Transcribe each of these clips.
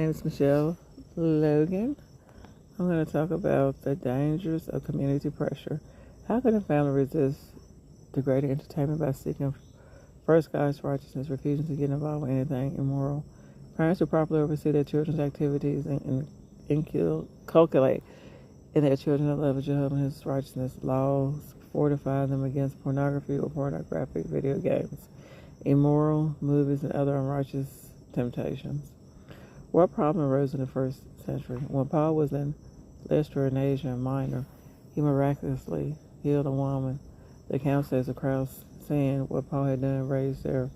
name is Michelle Logan. I'm going to talk about the dangers of community pressure. How can a family resist degrading entertainment by seeking first God's righteousness, refusing to get involved with anything immoral? Parents who properly oversee their children's activities and inculcate in their children the love of Jehovah and His righteousness. Laws fortify them against pornography or pornographic video games, immoral movies, and other unrighteous temptations. What problem arose in the first century? When Paul was in Lystra in Asia Minor, he miraculously healed a woman. The count says the crowd saying what Paul had done raised their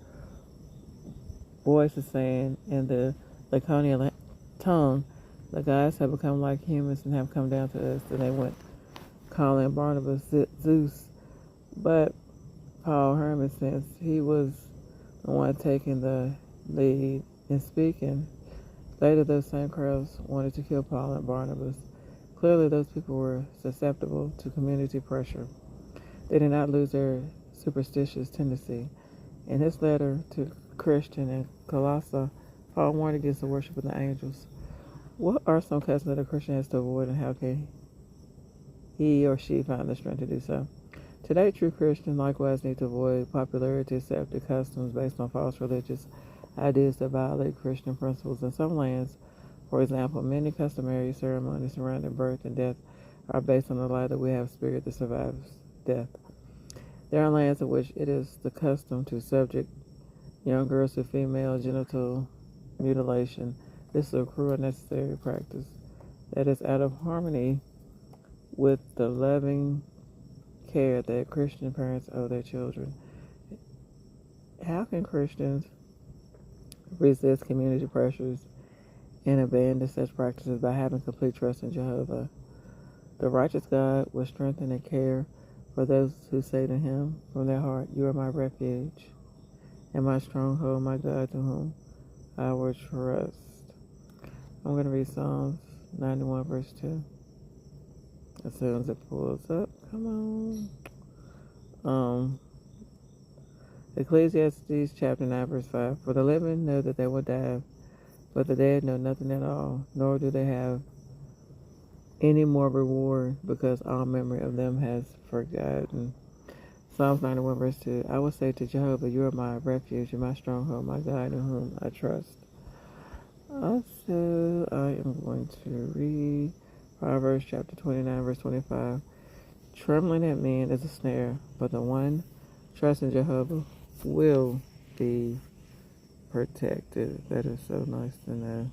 voices saying in the Laconian tongue, the gods have become like humans and have come down to us. And they went calling Barnabas Zeus. But Paul Herman, since he was the one taking the lead in speaking, later those same crowds wanted to kill Paul and Barnabas. Clearly those people were susceptible to community pressure. They did not lose their superstitious tendency. In his letter to Christian in Colossae, Paul warned against the worship of the angels. What are some customs that a Christian has to avoid, and how can he or she find the strength to do so? Today, true Christians likewise need to avoid popularity accepted customs based on false religious ideas that violate Christian principles. In some lands, for example, many customary ceremonies surrounding birth and death are based on the lie that we have a spirit that survives death. There are lands in which it is the custom to subject young girls to female genital mutilation. This is a cruel and necessary practice that is out of harmony with the loving care that Christian parents owe their children. How can Christians resist community pressures and abandon such practices? By having complete trust in Jehovah. The righteous God will strengthen and care for those who say to Him from their heart, "You are my refuge and my stronghold, my God, to whom I will trust." I'm going to read Psalms 91 verse 2. As soon as it pulls up, come on. Ecclesiastes chapter 9 verse 5. For the living know that they will die, but the dead know nothing at all, nor do they have any more reward, because all memory of them has forgotten. Psalms 91 verse 2. I will say to Jehovah, "You are my refuge and my stronghold, my God, in whom I trust." Also, I am going to read Proverbs chapter 29 verse 25. Trembling at men is a snare, but the one trusting Jehovah will be protected. That is so nice to know.